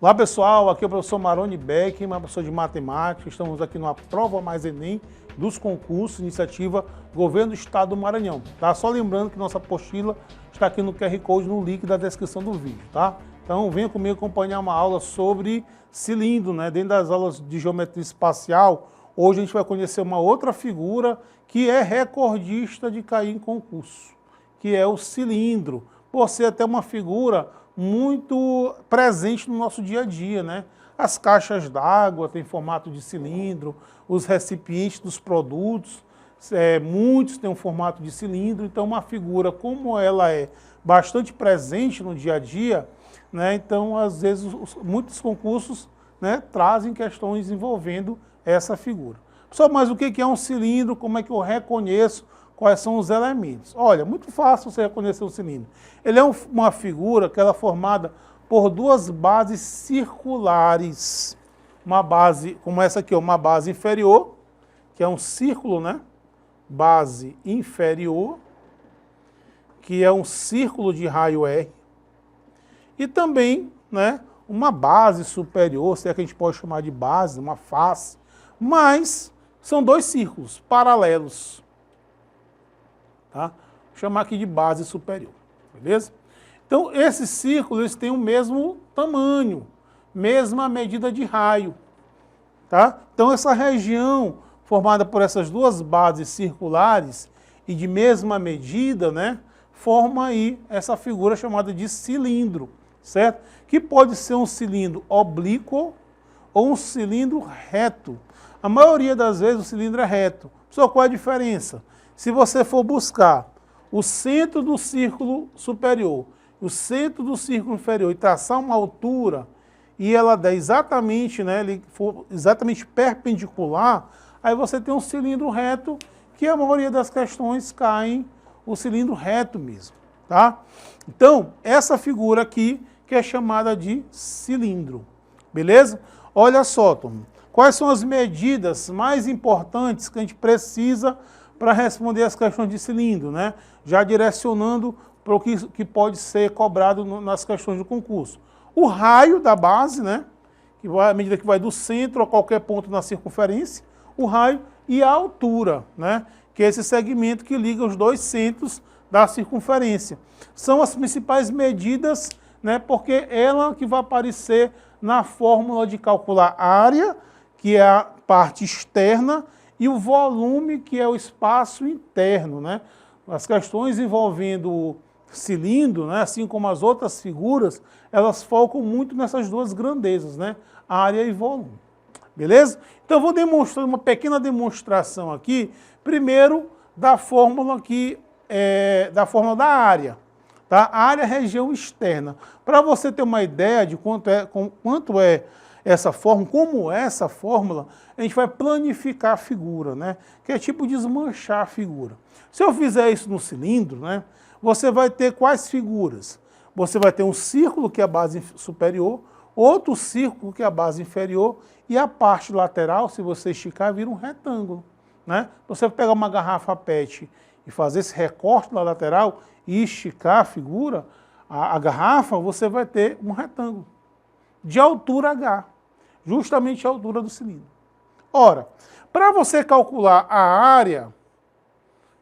Olá pessoal, aqui é o professor Maroni Beck, uma professora de matemática. Estamos aqui numa prova mais Enem dos concursos, iniciativa Governo do Estado do Maranhão. Tá? Só lembrando que nossa apostila está aqui no QR Code, no link da descrição do vídeo. Tá? Então venha comigo acompanhar uma aula sobre cilindro, né? Dentro das aulas de geometria espacial, hoje a gente vai conhecer uma outra figura que é recordista de cair em concurso, que é o cilindro. Por ser até uma figura muito presente no nosso dia a dia, né? As caixas d'água têm formato de cilindro, os recipientes dos produtos, muitos têm um formato de cilindro, então uma figura como ela é bastante presente no dia a dia, né? Então às vezes muitos concursos, né, trazem questões envolvendo essa figura. Pessoal, mas o que é um cilindro? Como é que eu reconheço? Quais são os elementos? Olha, muito fácil você reconhecer o cilindro. Ele é uma figura que ela é formada por duas bases circulares. Uma base, como essa aqui, uma base inferior, que é um círculo, né? Base inferior, que é um círculo de raio R. E também, né, uma base superior, se é que a gente pode chamar de base, uma face. Mas são dois círculos paralelos. Tá? Vou chamar aqui de base superior, beleza? Então, esses círculos eles têm o mesmo tamanho, mesma medida de raio. Tá? Então, essa região formada por essas duas bases circulares e de mesma medida, né, forma aí essa figura chamada de cilindro, certo? Que pode ser um cilindro oblíquo ou um cilindro reto. A maioria das vezes o cilindro é reto. Só qual é a diferença? Se você for buscar o centro do círculo superior, o centro do círculo inferior e traçar uma altura e ela der exatamente, né, ele for exatamente perpendicular, aí você tem um cilindro reto que a maioria das questões caem o cilindro reto mesmo, tá? Então, essa figura aqui que é chamada de cilindro, beleza? Olha só, turma, quais são as medidas mais importantes que a gente precisa para responder as questões de cilindro, né? Já direcionando para o que pode ser cobrado nas questões do concurso. O raio da base, né? Que vai, à medida que vai do centro a qualquer ponto na circunferência, o raio e a altura, né? Que é esse segmento que liga os dois centros da circunferência. São as principais medidas, né? Porque ela que vai aparecer na fórmula de calcular a área, que é a parte externa, e o volume, que é o espaço interno, né? As questões envolvendo o cilindro, né, assim como as outras figuras, elas focam muito nessas duas grandezas, né? Área e volume. Beleza? Então eu vou demonstrar uma pequena demonstração aqui, primeiro da fórmula da área. Tá? A área é a região externa. Para você ter uma ideia de quanto é essa fórmula, como é essa fórmula, a gente vai planificar a figura, né? Que é tipo desmanchar a figura. Se eu fizer isso no cilindro, né, você vai ter quais figuras? Você vai ter um círculo, que é a base superior, outro círculo, que é a base inferior, e a parte lateral, se você esticar, vira um retângulo, né? Você pegar uma garrafa PET e fazer esse recorte na lateral e esticar a figura, a garrafa, você vai ter um retângulo de altura H, justamente a altura do cilindro. Ora, para você calcular a área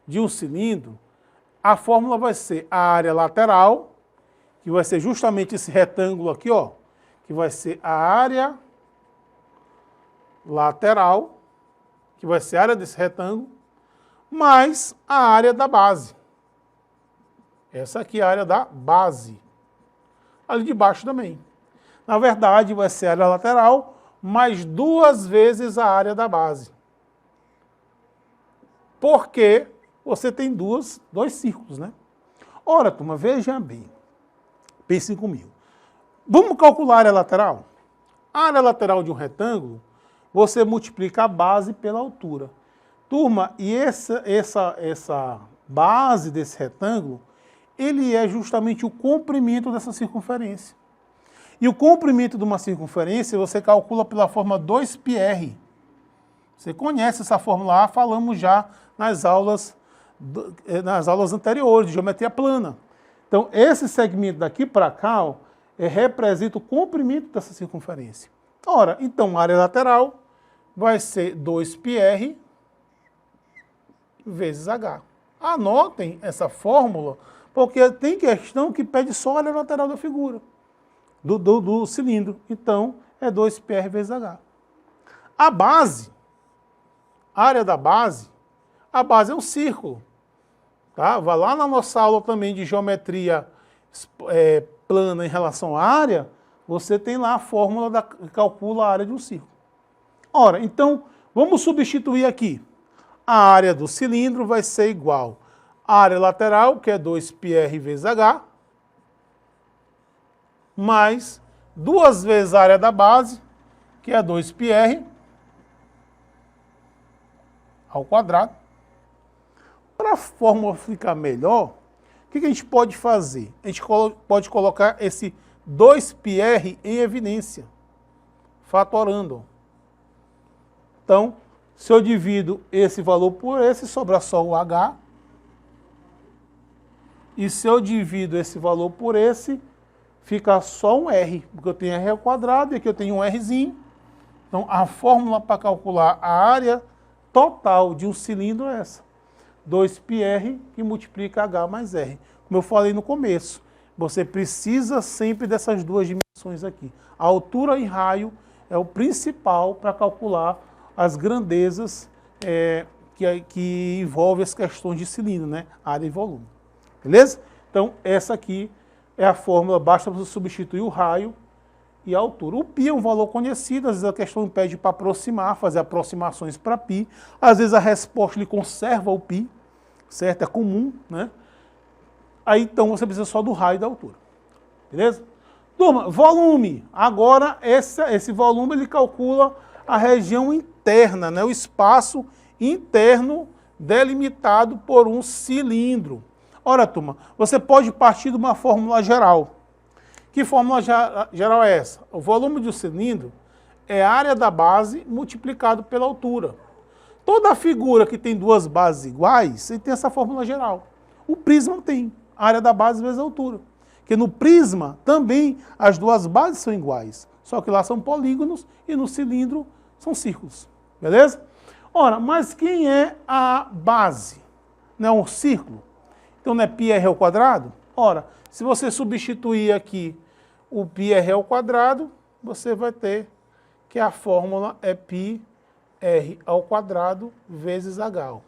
de um cilindro, a fórmula vai ser a área lateral, que vai ser justamente esse retângulo aqui, ó, que vai ser a área lateral, que vai ser a área desse retângulo, mais a área da base. Essa aqui é a área da base. Ali de baixo também. Na verdade, vai ser a área lateral mais 2 vezes a área da base. Porque você tem dois círculos, né? Ora, turma, veja bem. Pensem comigo. Vamos calcular a área lateral? A área lateral de um retângulo, você multiplica a base pela altura. Turma, e essa base desse retângulo, ele é justamente o comprimento dessa circunferência. E o comprimento de uma circunferência você calcula pela fórmula 2πr. Você conhece essa fórmula A, falamos já nas aulas anteriores de geometria plana. Então, esse segmento daqui para cá, ó, representa o comprimento dessa circunferência. Ora, então a área lateral vai ser 2πr vezes h. Anotem essa fórmula, porque tem questão que pede só a área lateral da figura, do cilindro. Então, é 2πr vezes h. A base, a área da base, a base é um círculo. Tá? Vai lá na nossa aula também de geometria plana em relação à área, você tem lá a fórmula que calcula a área de um círculo. Ora, então, vamos substituir aqui. A área do cilindro vai ser igual à área lateral, que é 2πr vezes h, mais 2 vezes a área da base, que é 2πr ao quadrado. Para a fórmula ficar melhor, o que a gente pode fazer? A gente pode colocar esse 2πr em evidência, fatorando. Então, se eu divido esse valor por esse, sobra só o h. E se eu divido esse valor por esse, fica só um r, porque eu tenho r ao quadrado e aqui eu tenho um rzinho. Então, a fórmula para calcular a área total de um cilindro é essa. 2πr que multiplica h mais r. Como eu falei no começo, você precisa sempre dessas duas dimensões aqui. A altura e raio é o principal para calcular as grandezas que envolvem as questões de cilindro, né? Área e volume. Beleza? Então, essa aqui é a fórmula, basta você substituir o raio e a altura. O π é um valor conhecido, às vezes a questão pede para aproximar, fazer aproximações para π. Às vezes a resposta ele conserva o π, certo? É comum, né? Aí então você precisa só do raio e da altura. Beleza? Turma, volume. Agora esse volume ele calcula a região interna, né? O espaço interno delimitado por um cilindro. Ora, turma, você pode partir de uma fórmula geral. Que fórmula geral é essa? O volume do cilindro é a área da base multiplicado pela altura. Toda figura que tem duas bases iguais, tem essa fórmula geral. O prisma tem a área da base vezes a altura. Porque no prisma também as duas bases são iguais. Só que lá são polígonos e no cilindro são círculos. Beleza? Ora, mas quem é a base? Não é um círculo? Então não é πr ao quadrado? Ora, se você substituir aqui o πr ao quadrado, você vai ter que a fórmula é πr ao quadrado vezes h.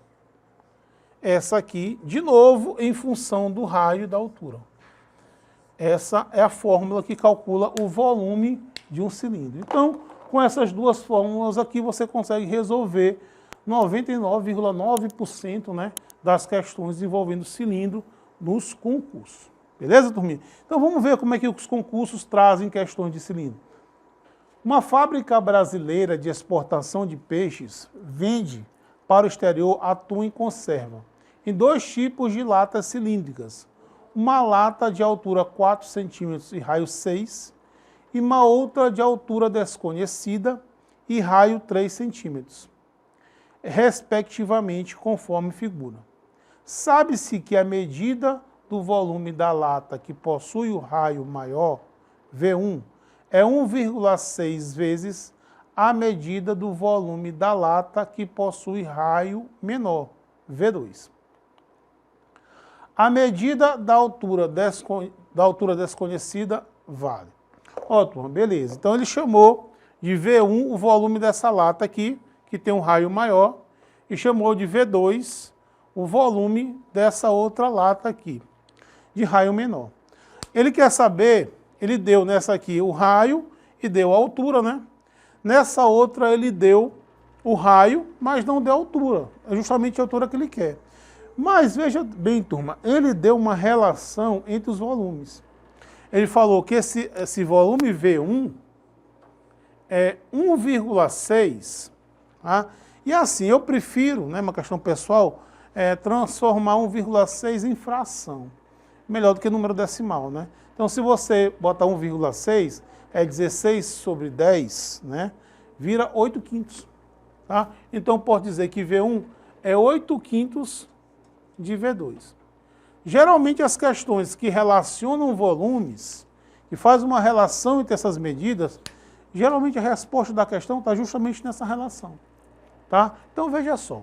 Essa aqui, de novo, em função do raio e da altura. Essa é a fórmula que calcula o volume de um cilindro. Então, com essas duas fórmulas aqui, você consegue resolver 99,9%, né, das questões envolvendo cilindro nos concursos. Beleza, turminha? Então vamos ver como é que os concursos trazem questões de cilindro. Uma fábrica brasileira de exportação de peixes vende para o exterior atum em conserva, em 2 tipos de latas cilíndricas. Uma lata de altura 4 centímetros e raio 6, e uma outra de altura desconhecida e raio 3 centímetros, respectivamente, conforme figura. Sabe-se que a medida do volume da lata que possui o raio maior, V1, é 1,6 vezes a medida do volume da lata que possui raio menor, V2. A medida da altura desconhecida vale. Ó, turma, beleza. Então ele chamou de V1 o volume dessa lata aqui, que tem um raio maior, e chamou de V2 o volume dessa outra lata aqui, de raio menor. Ele quer saber, ele deu nessa aqui o raio e deu a altura, né? Nessa outra ele deu o raio, mas não deu a altura. É justamente a altura que ele quer. Mas veja bem, turma, ele deu uma relação entre os volumes. Ele falou que esse volume V1 é 1,6, tá? E assim, eu prefiro, né, uma questão pessoal, transformar 1,6 em fração. Melhor do que número decimal, né? Então, se você botar 1,6, é 16 sobre 10, né? Vira 8 quintos, tá? Então, pode dizer que V1 é 8 quintos de V2. Geralmente, as questões que relacionam volumes, e faz uma relação entre essas medidas, geralmente a resposta da questão está justamente nessa relação. Tá? Então veja só,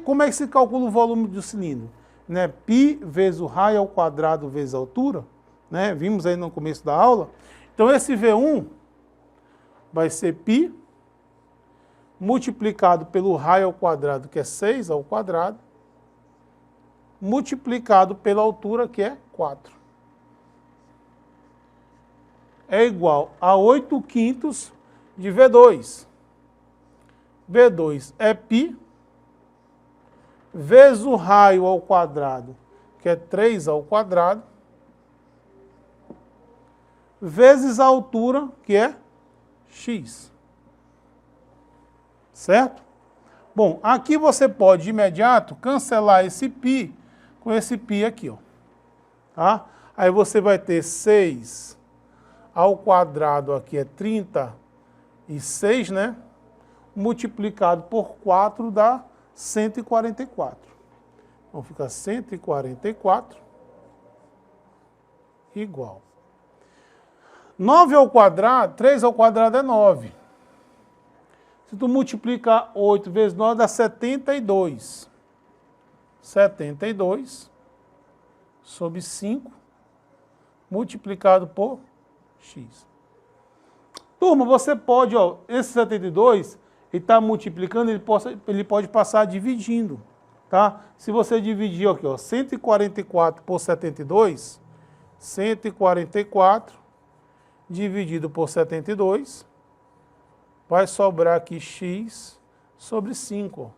como é que se calcula o volume do cilindro? Né? Π vezes o raio ao quadrado vezes a altura, né? Vimos aí no começo da aula. Então esse V1 vai ser π multiplicado pelo raio ao quadrado, que é 6 ao quadrado, multiplicado pela altura, que é 4. É igual a 8/5 de V2. V2 é π, vezes o raio ao quadrado, que é 3 ao quadrado, vezes a altura, que é x. Certo? Bom, aqui você pode, de imediato, cancelar esse π com esse π aqui, ó. Tá? Aí você vai ter 6 ao quadrado, aqui é 36, né? Multiplicado por 4 dá 144. Então fica 144 igual. 9 ao quadrado, 3 ao quadrado é 9. Se tu multiplicar 8 vezes 9 dá 72. 72 sobre 5 multiplicado por x. Turma, você pode, ó, esse 72, ele está multiplicando, ele pode passar dividindo, tá? Se você dividir aqui, ó, 144 por 72, 144 dividido por 72, vai sobrar aqui x sobre 5, ó,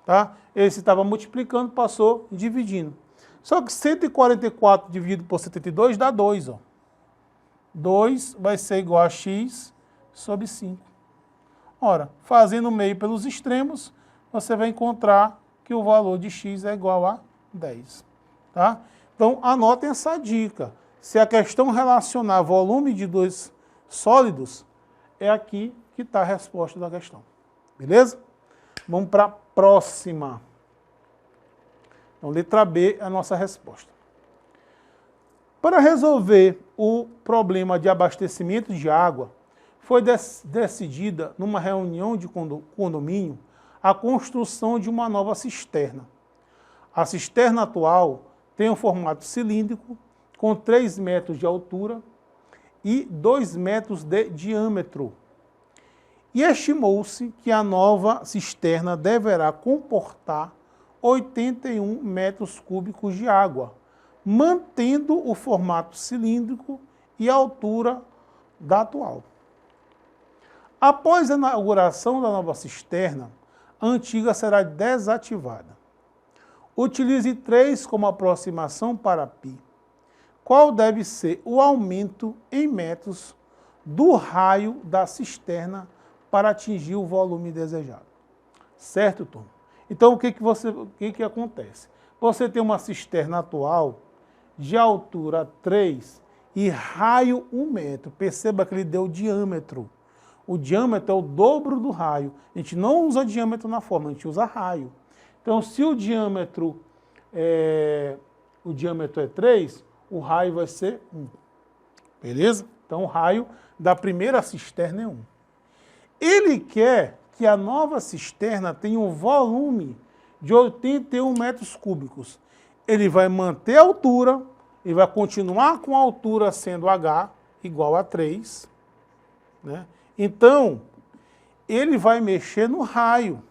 tá? Esse estava multiplicando, passou dividindo. Só que 144 dividido por 72 dá 2, ó. 2 vai ser igual a x sobre 5. Ora, fazendo o meio pelos extremos, você vai encontrar que o valor de x é igual a 10. Tá? Então, anotem essa dica. Se a questão relacionar volume de dois sólidos, é aqui que está a resposta da questão. Beleza? Vamos para a próxima. Então, letra B é a nossa resposta. Para resolver o problema de abastecimento de água, foi decidida, numa reunião de condomínio, a construção de uma nova cisterna. A cisterna atual tem um formato cilíndrico, com 3 metros de altura e 2 metros de diâmetro. E estimou-se que a nova cisterna deverá comportar 81 metros cúbicos de água, mantendo o formato cilíndrico e a altura da atual. Após a inauguração da nova cisterna, a antiga será desativada. Utilize 3 como aproximação para π. Qual deve ser o aumento em metros do raio da cisterna para atingir o volume desejado? Certo, turma? Então, o que acontece? Você tem uma cisterna atual de altura 3 e raio 1 metro. Perceba que ele deu diâmetro. O diâmetro é o dobro do raio. A gente não usa diâmetro na forma, a gente usa raio. Então, se o diâmetro é 3, o raio vai ser 1. Beleza? Então, o raio da primeira cisterna é 1. Ele quer que a nova cisterna tenha um volume de 81 metros cúbicos. Ele vai manter a altura, ele vai continuar com a altura sendo H igual a 3, né? Então, ele vai mexer no raio,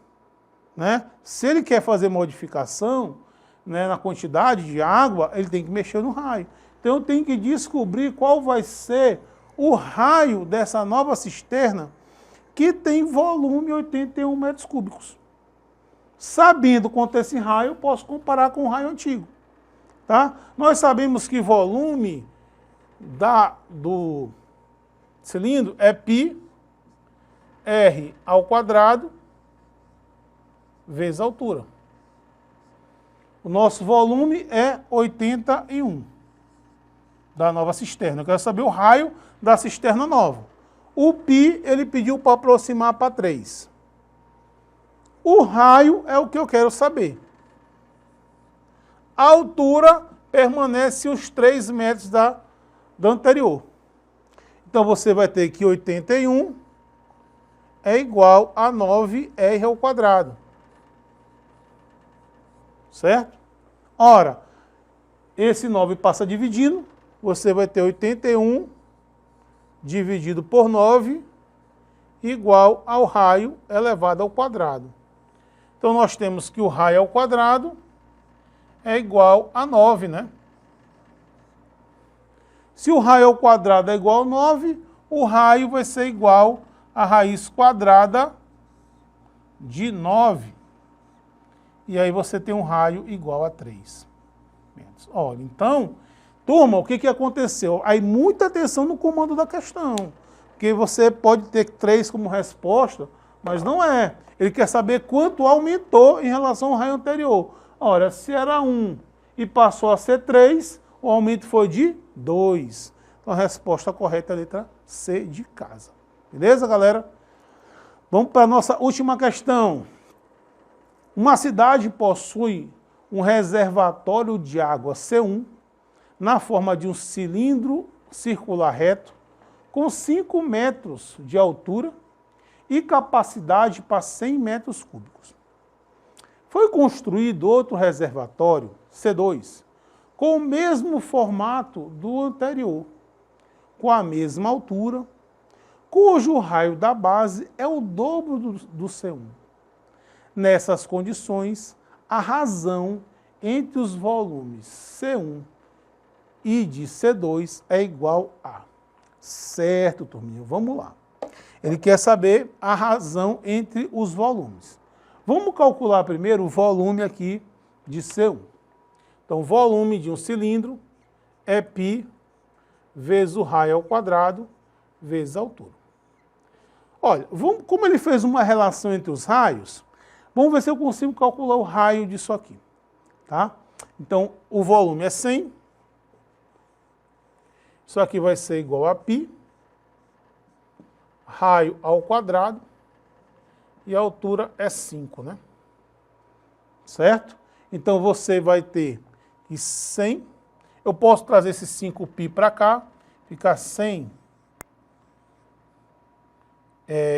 né? Se ele quer fazer modificação, né, na quantidade de água, ele tem que mexer no raio. Então, eu tenho que descobrir qual vai ser o raio dessa nova cisterna que tem volume 81 metros cúbicos. Sabendo quanto é esse raio, eu posso comparar com o raio antigo. Tá? Nós sabemos que volume do cilindro é π r ao quadrado vezes a altura. O nosso volume é 81 da nova cisterna. Eu quero saber o raio da cisterna nova. O π ele pediu para aproximar para 3. O raio é o que eu quero saber. A altura permanece os 3 metros da da anterior. Então, você vai ter que 81 é igual a 9R ao quadrado. Certo? Ora, esse 9 passa dividindo, você vai ter 81 dividido por 9 igual ao raio elevado ao quadrado. Então, nós temos que o raio ao quadrado é igual a 9, né? Se o raio ao quadrado é igual a 9, o raio vai ser igual a raiz quadrada de 9. E aí você tem um raio igual a 3 metros. Olha, então, turma, o que aconteceu? Aí muita atenção no comando da questão. Porque você pode ter 3 como resposta, mas não é. Ele quer saber quanto aumentou em relação ao raio anterior. Ora, se era 1 e passou a ser 3, o aumento foi de 2. Então a resposta correta é a letra C de casa. Beleza, galera? Vamos para a nossa última questão. Uma cidade possui um reservatório de água C1 na forma de um cilindro circular reto com 5 metros de altura e capacidade para 100 metros cúbicos. Foi construído outro reservatório, C2, com o mesmo formato do anterior, com a mesma altura, cujo raio da base é o dobro do C1. Nessas condições, a razão entre os volumes C1 e de C2 é igual a... Certo, turminha? Vamos lá. Ele quer saber a razão entre os volumes. Vamos calcular primeiro o volume aqui de C1. Então, o volume de um cilindro é π vezes o raio ao quadrado vezes a altura. Olha, como ele fez uma relação entre os raios, vamos ver se eu consigo calcular o raio disso aqui. Tá? Então, o volume é 100. Isso aqui vai ser igual a π, raio ao quadrado, e a altura é 5, né? Certo? Então, você vai ter que 100, eu posso trazer esse 5π para cá, ficar 100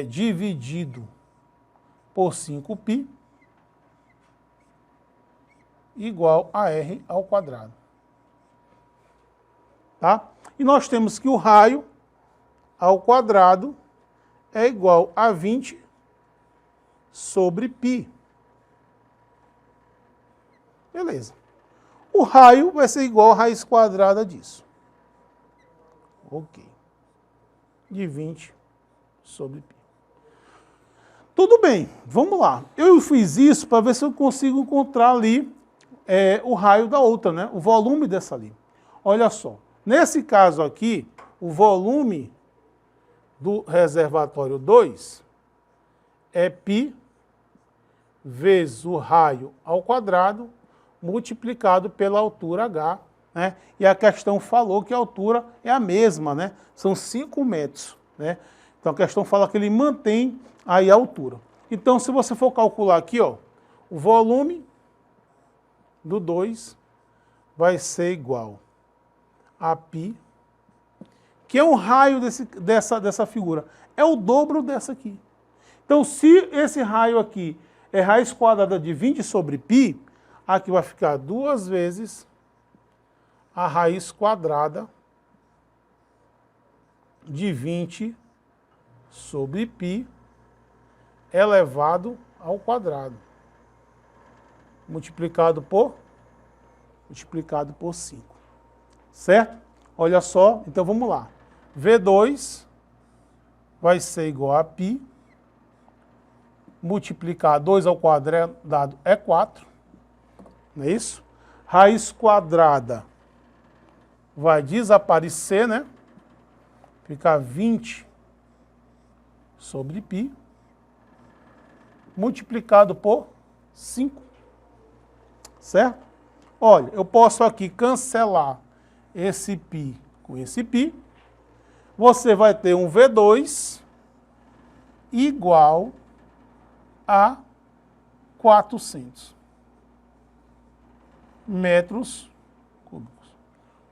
dividido por 5π, igual a R ao quadrado. Tá? E nós temos que o raio ao quadrado é igual a 20 sobre π. Beleza. O raio vai ser igual a raiz quadrada disso. Ok. De 20 sobre π. Tudo bem, vamos lá. Eu fiz isso para ver se eu consigo encontrar ali o raio da outra, né? O volume dessa ali. Olha só. Nesse caso aqui, o volume do reservatório 2 é π vezes o raio ao quadrado multiplicado pela altura h, né? E a questão falou que a altura é a mesma, né? São 5 metros, né? Então a questão fala que ele mantém aí a altura. Então, se você for calcular aqui, ó, o volume do 2 vai ser igual a π, que é um raio dessa figura. É o dobro dessa aqui. Então, se esse raio aqui é raiz quadrada de 20 sobre π, aqui vai ficar 2 vezes a raiz quadrada de 20 sobre π elevado ao quadrado, multiplicado por 5. Certo? Olha só, então vamos lá. V2 vai ser igual a π, multiplicar 2 ao quadrado é 4, não é isso? Raiz quadrada vai desaparecer, né? Ficar 20 sobre π, multiplicado por 5, certo? Olha, eu posso aqui cancelar esse π com esse π, você vai ter um V2 igual a 400 metros cúbicos.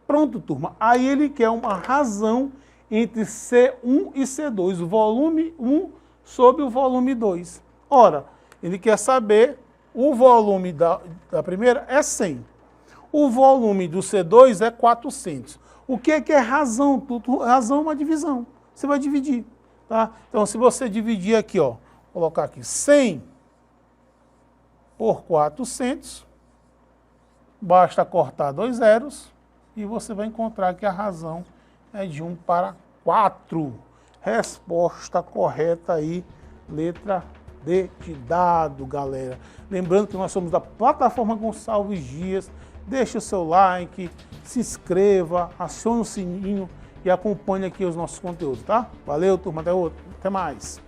Pronto, turma. Aí ele quer uma razão entre C1 e C2, o volume 1 sobre o volume 2. Ora, ele quer saber o volume da primeira é 100. O volume do C2 é 400. O que é razão? Razão é uma divisão. Você vai dividir. Tá? Então, se você dividir aqui, ó, colocar aqui 100 por 400, basta cortar 2 zeros e você vai encontrar que a razão é de 1 para 4. Resposta correta aí, letra D de dado, galera. Lembrando que nós somos da plataforma Gonçalves Dias. Deixe o seu like, se inscreva, acione o sininho e acompanhe aqui os nossos conteúdos, tá? Valeu, turma. Até mais.